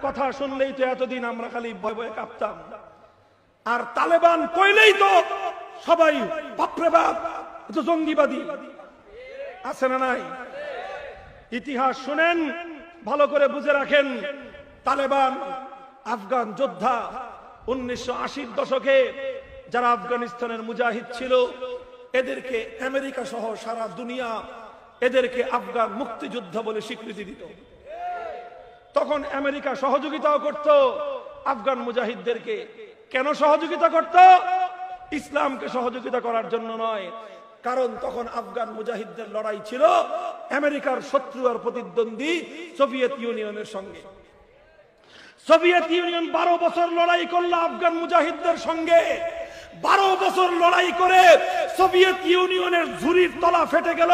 কথা শুনলেই তো এতদিন আমরা খালি ভয় ভয়ে কাঁপতাম, আর তালেবান কইলেই তো সবাই বাপরে বাপ, তো জঙ্গিবাদী আছে না নাই? ইতিহাস শুনেন, ভালো করে বুঝে রাখেন। তালেবান আফগান যোদ্ধা 1980-র দশকে যারা আফগানিস্তানের মুজাহিদ ছিল, এদেরকে আমেরিকা সহ সারা দুনিয়া এদেরকে আফগান মুক্তিযোদ্ধা বলে স্বীকৃতি দিত। তখন আমেরিকা সহযোগিতাও করত আফগান মুজাহিদদেরকে। কেন সহযোগিতা করত? ইসলামকে সহযোগিতা করার জন্য নয়, কারণ তখন আফগান মুজাহিদদের লড়াই ছিল আমেরিকার শত্রু আর প্রতিদ্বন্দ্বী সোভিয়েত ইউনিয়নের সঙ্গে। সোভিয়েত ইউনিয়ন 12 বছর লড়াই করলো আফগান মুজাহিদদের সঙ্গে। 12 বছর লড়াই করে সোভিয়েত ইউনিয়নের ঝুরির তলা ফেটে গেল,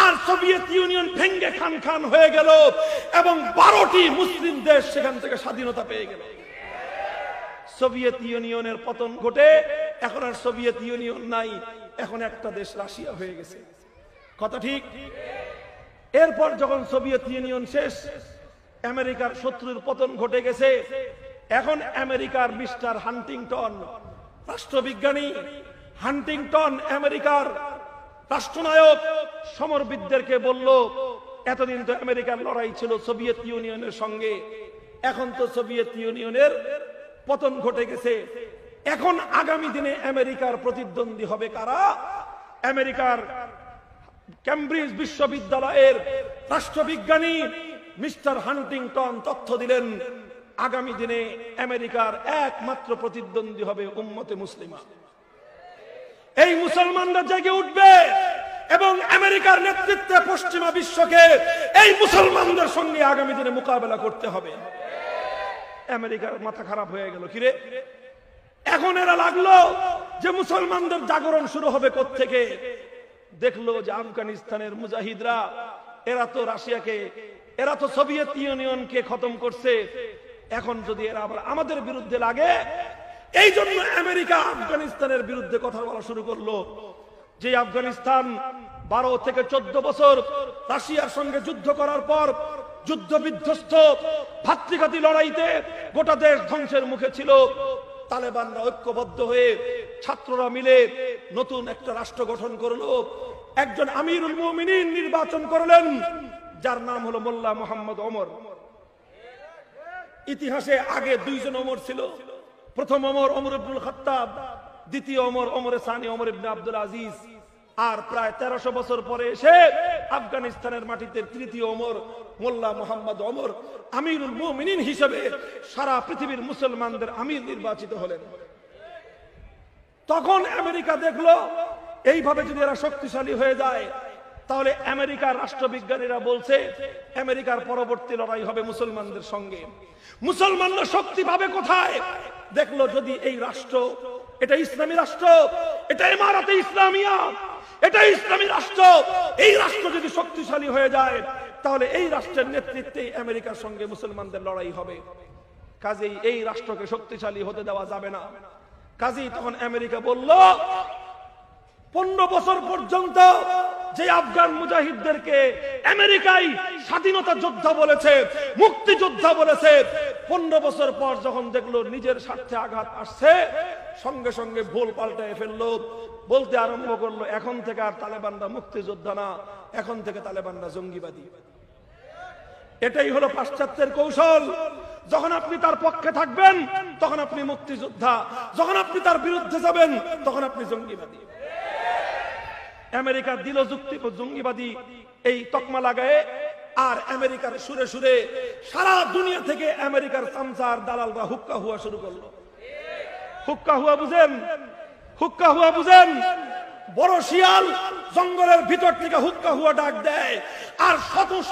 আর সোভিয়েত ইউনিয়ন ভেঙ্গে খান খান হয়ে গেল, এবং 12টি মুসলিম দেশ সেখান থেকে স্বাধীনতা পেয়ে গেল। সোভিয়েত ইউনিয়নের পতন ঘটে এখন আর সোভিয়েত ইউনিয়ন নাই, এখন একটা দেশ রাশিয়া হয়ে গেছে। কথা ঠিক? এরপর যখন সোভিয়েত ইউনিয়ন শেষ, আমেরিকার শত্রুর পতন ঘটে গেছে। এখন আমেরিকার মিস্টার হান্টিংটন, রাষ্ট্রবিজ্ঞানী হান্টিংটন, আমেরিকার রাষ্ট্রনায়ক, সমরবিদদেরকে বলল, এতদিন তো আমেরিকার লড়াই ছিল সোভিয়েত ইউনিয়নের সঙ্গে, এখন তো সোভিয়েত ইউনিয়নের পতন ঘটে গেছে, এখন আগামী দিনে আমেরিকার প্রতিদ্বন্দ্বী হবে কারা? আমেরিকার ক্যামব্রিজ বিশ্ববিদ্যালয়ের রাষ্ট্রবিজ্ঞানী মিস্টার হান্টিংটন তথ্য দিলেন, আগামী দিনে আমেরিকার একমাত্র প্রতিদ্বন্দ্বী হবে উম্মতে মুসলিমা। এই মুসলমানরা জেগে উঠবে এবং আমেরিকার নেতৃত্বে পশ্চিমা বিশ্বকে এই মুসলমানদের সঙ্গে আগামী দিনে মোকাবেলা করতে হবে। আমেরিকার মাথা খারাপ হয়ে গেল, কিরে এখন এরা লাগলো যে মুসলমানদের জাগরণ শুরু হবে কোত্থেকে? দেখলো যে আফগানিস্তানের মুজাহিদরা, এরা তো রাশিয়াকে, এরা তো সোভিয়েত ইউনিয়নকে খতম করছে, এখন যদি এরা আবার আমাদের বিরুদ্ধে লাগে, এই জন্য আমেরিকা আফগানিস্তানের বিরুদ্ধে কথা বলা শুরু করলো। যে আফগানিস্তান 12 থেকে 14 বছর রাশিয়ার সঙ্গে যুদ্ধ করার পর যুদ্ধ বিধ্বস্ত, ভাতৃঘাতী লড়াইতে গোটা দেশ ধ্বংসের মুখে ছিল, তালেবানরা ঐক্যবদ্ধ হয়ে ছাত্ররা মিলে নতুন একটা রাষ্ট্র গঠন করলো। একজন আমিরুল মুমিনিন নির্বাচন করলেন, যার নাম হলো মোল্লা মোহাম্মদ ওমর। ইতিহাসে আগে 2 জন ওমর ছিল, প্রথম ওমর ওমর ইবনুল খাত্তাব, দ্বিতীয় ওমর ওমর সানি ওমর ইবনে আব্দুল আজিজ, আর প্রায় 1300 বছর পরে এসে আফগানিস্তানের মাটিতে তৃতীয় ওমর মোল্লা মোহাম্মদ ওমর আমিরুল মুমিনিন হিসেবে সারা পৃথিবীর মুসলমানদের আমির নির্বাচিত হলেন। তখন আমেরিকা দেখলো এইভাবে যদি এরা শক্তিশালী হয়ে যায়, তাহলে আমেরিকার রাষ্ট্রবিজ্ঞানীরা বলছে আমেরিকার পরবর্তী লড়াই হবে মুসলমানদের সঙ্গে। মুসলমানরা শক্তি পাবে কোথায়? দেখলো যদি এই রাষ্ট্র, এটা ইসলামী রাষ্ট্র, এটা ইমারতে ইসলামিয়া, এটা ইসলামী রাষ্ট্র, এই রাষ্ট্র যদি শক্তিশালী হয়ে যায়, তাহলে এই রাষ্ট্রের নেতৃত্বে আমেরিকার সঙ্গে মুসলমানদের লড়াই হবে। কাজেই এই রাষ্ট্রকে শক্তিশালী হতে দেওয়া যাবে না। কাজেই তখন আমেরিকা বলল, 15 বছর পর্যন্ত যে আফগান মুজাহিদদেরকে আমেরিকাই স্বাধীনতা যোদ্ধা বলেছে, মুক্তিযোদ্ধা বলেছে, 15 বছর পর যখন দেখলো নিজের স্বার্থে আঘাত আসছে, সঙ্গে সঙ্গে ভুল পাল্টায় ফেললো, বলতে আরম্ভ করলো এখন থেকে আর তালেবানরা মুক্তিযোদ্ধা না, এখন থেকে তালেবানরা জঙ্গিবাদী। এটাই হলো পাশ্চাত্যের কৌশল। যখন আপনি তার পক্ষে থাকবেন তখন আপনি মুক্তিযোদ্ধা, যখন আপনি তার বিরুদ্ধে যাবেন তখন আপনি জঙ্গিবাদী। আমেরিকা দিল যুক্তি জঙ্গিবাদী এই তকমা লাগায়, আর আমেরিকার সুরে সুরে সারা দুনিয়া থেকে আমেরিকার চামচার দালালরা হুক্কা হুয়া শুরু করলো। হুক্কা হুয়া বুঝেন? হুক্কা হুয়া বুঝেন? বড় শিয়াল জঙ্গলের ভিতর থেকে হুক্কা হুয়া ডাক দেয়, আর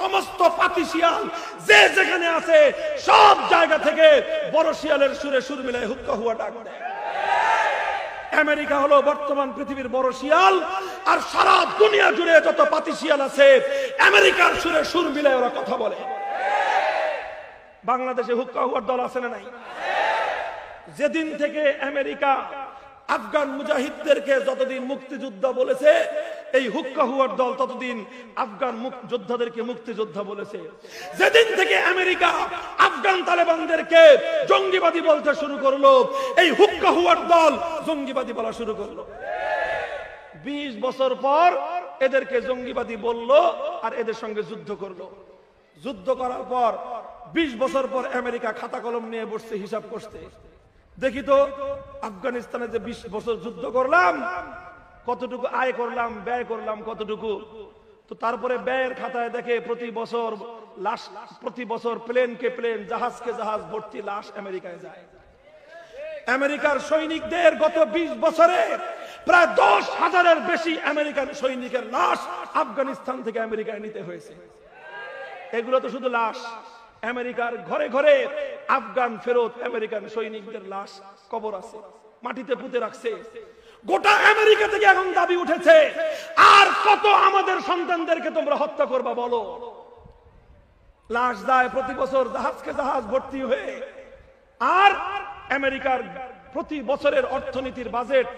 সমস্ত পাতি শিয়াল যে যেখানে আছে সব জায়গা থেকে বড় শিয়ালের সুরে সুর মিলায় হুক্কা হুয়া ডাক দেয়। আমেরিকা হলো বর্তমান পৃথিবীর বড় শিয়াল, আর সারা দুনিয়া জুড়ে যত পাতি শিয়াল আছে আমেরিকার সুরে সুর মিলায় ওরা কথা বলে। বাংলাদেশে হুক্কা হুয়ার দল আছে না নাই? যেদিন থেকে আমেরিকা আফগান মুজাহিদদেরকে যতদিন মুক্তিযোদ্ধা বলেছে, এই হুক্কা হুয়ার দল ততদিন আফগান যোদ্ধাদেরকে মুক্তিযোদ্ধা বলেছে। যেদিন থেকে আমেরিকা আফগান তালেবানদেরকে জঙ্গিবাদী বলতে শুরু করলো, এই হুক্কা হুয়ার দল জঙ্গিবাদী বলা শুরু করলো। 20 বছর পর এদেরকে জঙ্গিবাদী বলল আর এদের সঙ্গে যুদ্ধ করলো। যুদ্ধ করার পর 20 বছর পর আমেরিকা খাতা কলম নিয়ে বসছে হিসাব করতে, দেখি তো আফগানিস্তানে যে 20 বছর যুদ্ধ করলাম কতটুকু আয় করলাম, ব্যয় করলাম কতটুকু। তো তারপরে ব্যয়ের খাতায় দেখে প্রতি বছর প্লেনকে প্লেন, জাহাজকে জাহাজ ভর্তি লাশ আমেরিকায় যায়। আমেরিকার সৈনিকদের গত 20 বছরে প্রায় 10,000-এর বেশি আমেরিকান সৈনিকের লাশ আফগানিস্তান থেকে আমেরিকায় নিতে হয়েছে। এগুলো তো শুধু লাশ, আমেরিকার ঘরে ঘরে আফগান ফেরত আমেরিকান সৈনিকদের লাশ কবর আছে, মাটিতে পুঁতে রাখছে। গোটা আমেরিকা থেকে এখন দাবি উঠেছে, আর কত আমাদের সন্তানদেরকে তোমরা হত্যা করবা বলো। লাশ যায় প্রতি বছর জাহাজকে জাহাজ ভর্তি হয়ে। আর আমেরিকার প্রতি বছরের অর্থনীতির বাজেট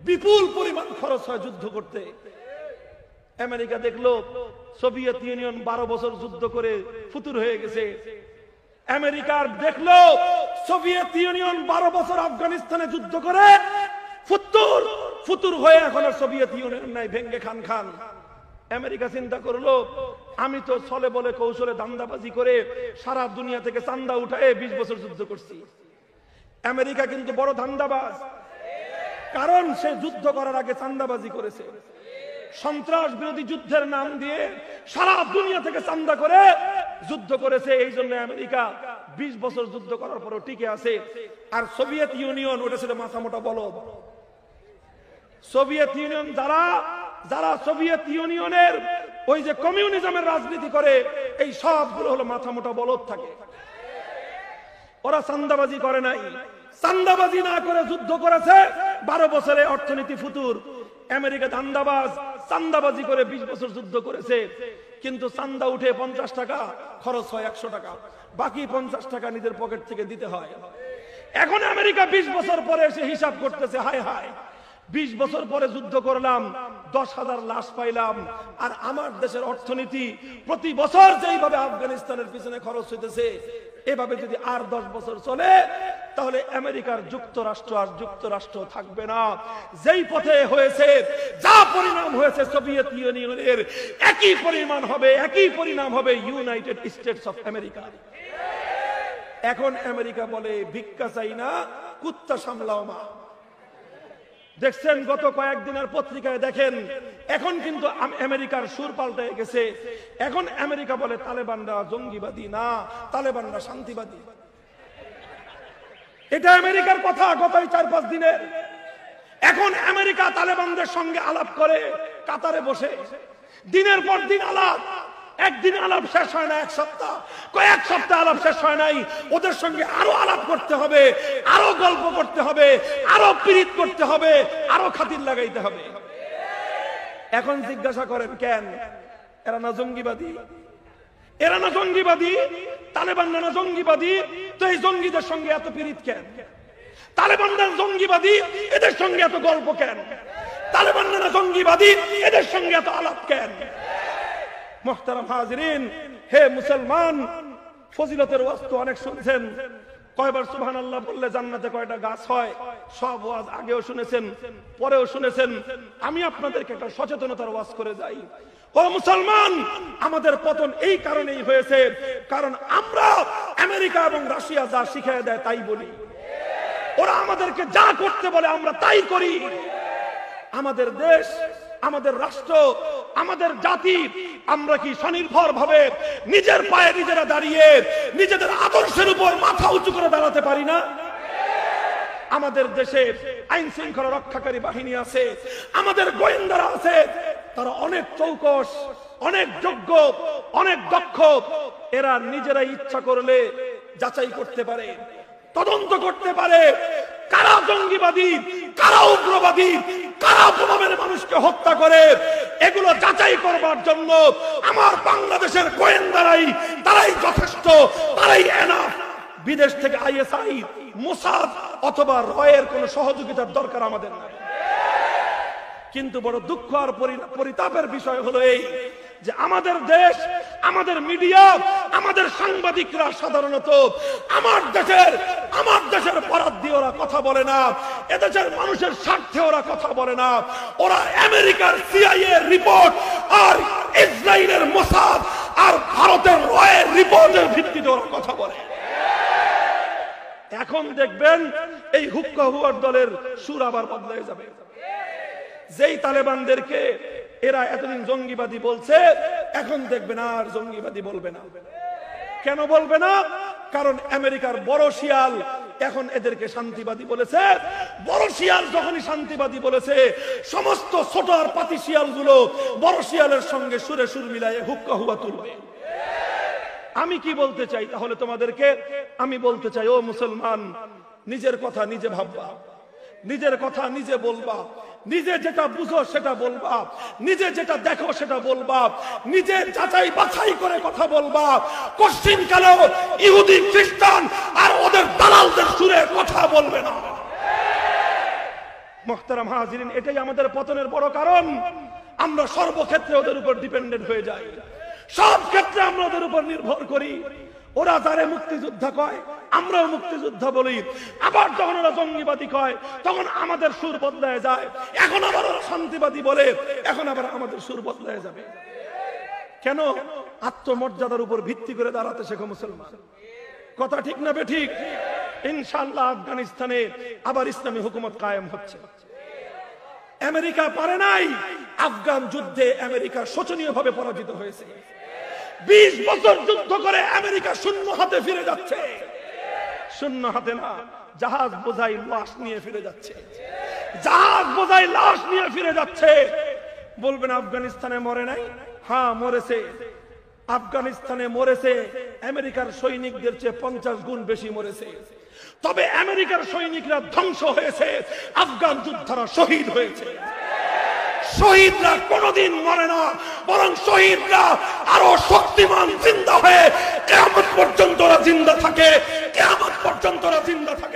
বিপুল পরিমাণ খরচ হয় যুদ্ধ করতে। আমেরিকা দেখলো সোভিয়েত ইউনিয়ন 12 বছর যুদ্ধ করে ফুতুর হয়ে গেছে। আমেরিকার দেখলো সোভিয়েত ইউনিয়ন 12 বছর আফগানিস্তানে যুদ্ধ করে ফুতুর হয়ে এখন সোভিয়েত ইউনিয়ন নাই, ভেঙ্গে খান খান। আমেরিকা চিন্তা করলো, আমি তো ছলে বলে কৌশলে দান্দাবাজি করে সারা দুনিয়া থেকে চান্দা উঠায় 20 বছর যুদ্ধ করছি। আমেরিকা কিন্তু বড় ধান্দাবাজ, কারণ সে যুদ্ধ করার আগে চান্দাবাজি করেছে। সন্ত্রাস বিরোধী যুদ্ধের নাম দিয়ে সারা দুনিয়া থেকে চান্দা করে যুদ্ধ করেছে। এই জন্য আমেরিকা 20 বছর যুদ্ধ করার পরও টিকে আছে। আর সোভিয়েত ইউনিয়ন ওটা ছিল মাথা মোটা বলদ। সোভিয়েত ইউনিয়ন যারা সোভিয়েত ইউনিয়নের ওই যে কমিউনিজমের রাজনীতি করে, এই সবগুলো হলো মাথা মোটা বলদ থাকে। ওরা চান্দাবাজি করে নাই, চান্দাবাজি না করে যুদ্ধ করেছে। 12 বছরে অর্থনীতি ফুতুর। আমেরিকা ধান্দাবাজ, চান্দাবাজি করে 20 বছর যুদ্ধ করেছে। কিন্তু চান্দা উঠে 50 টাকা, খরচ হয় 100 টাকা, বাকি 50 টাকা নিজের পকেট থেকে দিতে হয়। এখন আমেরিকা 20 বছর পরে এসে হিসাব করতেছে, হায় হায় 20 বছর পরে যুদ্ধ করলাম, 10,000 লাশ পাইলাম, আর আমার দেশের অর্থনীতি প্রতি বছর যেইভাবে আফগানিস্তানের পিছনে খরচ হইতেছে, এভাবে যদি আর 10 বছর চলে তাহলে আমেরিকার যুক্তরাষ্ট্র আর যুক্তরাষ্ট্র থাকবে না। যেই পথে হয়েছে, যা পরিণাম হয়েছে সোভিয়েত ইউনিয়নের, একই পরিণাম হবে ইউনাইটেড স্টেটস অফ আমেরিকা। এখন আমেরিকা বলে ভিক্ষা চাই না, কুত্তা সামলাও মা। দেখছেন গত কয়েকদিনের পত্রিকায় দেখেন, এখন কিন্তু আমেরিকার সুর পাল্টে গেছে। এখন আমেরিকা বলে তালেবানরা জঙ্গিবাদী না, তালেবানরা শান্তিবাদী। এটা আমেরিকার কথা গত 4-5 দিনের। এখন আমেরিকা তালেবানদের সঙ্গে আলাপ করে কাতারে বসে, দিনের পর দিন আলাপ। একদিন আলাপ শেষ হয় না, এক সপ্তাহ, কয়েক সপ্তাহ আলাপ শেষ হয় নাই। ওদের সঙ্গে আরো আলাপ করতে হবে, আরো গল্প করতে হবে, আরো পীড়িত করতে হবে, আরো খাতির লাগাইতে হবে। এখন জিজ্ঞাসা করেন কেন এরা না জঙ্গিবাদী? এরা না জঙ্গিবাদী, তালেবানরা না জঙ্গিবাদী, তো এই জঙ্গিদের সঙ্গে এত পীড়িত কেন? তালেবানরা জঙ্গিবাদী, এদের সঙ্গে এত গল্প কেন? তালেবানরা না জঙ্গিবাদী, এদের সঙ্গে এত আলাপ কেন? মুহতারাম হাজিরিন, হে মুসলমান, ফজিলতের ওয়াজ তো অনেক শুনছেন। কয়বার সুবহানাল্লাহ বললে জান্নাতে কয়টা গাছ হয়, সব ওয়াজ আগেও শুনেছেন, পরেও শুনেছেন। আমি আপনাদেরকে একটা সচেতনতার ওয়াজ করে যাই। ও মুসলমান, আমাদের পতন এই কারণেই হয়েছে, কারণ আমরা আমেরিকা এবং রাশিয়া যা শিখিয়ে দেয় তাই বলি। ওরা আমাদেরকে যা করতে বলে আমরা তাই করি। আমাদের দেশ, আমাদের রাষ্ট্র, আমাদের জাতি, আমরা কি স্বনির্ভর ভাবে নিজের পায়ে নিজেরা দাঁড়িয়ে নিজেদের আদর্শের উপর মাথা উঁচু করে দাঁড়াতে পারি না? আমাদের দেশে আইন শৃঙ্খলা রক্ষাকারী বাহিনী আছে, আমাদের গোয়েন্দারা আছে, তারা অনেক চৌকস, অনেক যোগ্য, অনেক দক্ষ। এরা নিজেরাই ইচ্ছা করলে যাচাই করতে পারে, তদন্ত করতে পারে, কারা জঙ্গিবাদী, কারা উগ্রবাদী, কারা বোমামের মানুষকে হত্যা করে, এগুলো যাচাই করবার জন্য আমার বাংলাদেশের গোয়েন্দারাই, তারাই যথেষ্ট, তারাই এনাফ। বিদেশ থেকে আইএসআই, মোসাদ অথবা রয়ের কোন সহযোগিতার দরকার আমাদের নাই। কিন্তু বড় দুঃখ আর পরিতাপের বিষয় হলো এই যে আমাদের দেশ, আমাদের মিডিয়া, আমাদের সাংবাদিকরা সাধারণত আমার দেশের পরাধ দিয়ে ওরা কথা বলে না, এদেশের মানুষের স্বার্থে ওরা কথা বলে না। ওরা আমেরিকার CIA রিপোর্ট আর ইসরায়েলের মোসাদ আর ভারতের রয়ের রিপোর্টের ভিত্তিতে ওরা কথা বলে। এখন দেখবেন এই হুক্কা হুয়ার দলের সুর আবার বদলে যাবে। যেই তালেবানদেরকে এরা এতদিন জঙ্গিবাদী বলছে, এখন দেখবেন আর জঙ্গিবাদী বলবে না। কেন বলবে না? কারণ আমেরিকার বড় শিয়াল এখন এদেরকে শান্তিবাদী বলেছে। বড় শিয়াল যখনই শান্তিবাদী বলেছে, সমস্ত ছোট আর পাতি শিয়ালগুলো বড় শিয়ালের সঙ্গে সুরে সুর মিলায়ে হুক্কা হুয়া তুলবে। আমি কি বলতে চাই তাহলে তোমাদেরকে? আমি বলতে চাই, ও মুসলমান, নিজের কথা নিজে ভাববা, নিজের কথা নিজে বলবা, নিজে যেটা বুঝো সেটা বলবা, নিজে যেটা দেখো সেটা বলবা, নিজে যাচাই বাছাই করে কথা বলবা। কোশ্চিন কালেও ইহুদি খ্রিস্টান আর ওদের দালালদের সুরে কথা বলবে না। মুহতারাম হাজিরিন, এটাই আমাদের পতনের বড় কারণ। আমরা সর্বক্ষেত্রে ওদের উপর ডিপেন্ডেন্ট হয়ে যাই, সব ক্ষেত্রে আমরা ওদের উপর নির্ভর করি। ওরা যারে মুক্তিযোদ্ধা কয় আমরাও মুক্তিযোদ্ধা বলি, আবার যখন ওরা জঙ্গিবাদী কয় তখন আমাদের সুর বদলায় যায়। এখন আবার ওরা শান্তিবাদী বলে, এখন আবার আমাদের সুর বদলায় যাবে। কেন? আত্মমর্যাদার উপর ভিত্তি করে দাঁড়াতে শেখো মুসলমান। কথা ঠিক না বেঠিক? ইনশাআল্লাহ আফগানিস্তানে আবার ইসলামী হুকুমত কায়েম হচ্ছে। আমেরিকা পারে নাই, আফগান যুদ্ধে আমেরিকা শোচনীয়ভাবে পরাজিত হয়েছে। 20 বছর যুদ্ধ করে আমেরিকা শূন্য হাতে ফিরে যাচ্ছে। শূন্য হাতে না, জাহাজ বোঝাই লাশ নিয়ে ফিরে যাচ্ছে। জাহাজ বোঝাই লাশ নিয়ে ফিরে যাচ্ছে। বলবেন আফগানিস্তানে মরে নাই? হ্যাঁ মরেছে। আফগানিস্তানে মরেছে আমেরিকার সৈনিকদের চেয়ে 50 গুণ বেশি মরেছে। তবে আমেরিকার সৈনিকরা ধ্বংস হয়েছে, আফগান যোদ্ধারা শহীদ হয়েছে। শহীদরা কোনদিন মরে না, বরং শহীদরা আরো শক্তিমান জিন্দা হয়ে কিয়ামত পর্যন্ত জিন্দা থাকে, কিয়ামত পর্যন্ত জিন্দা থাকে।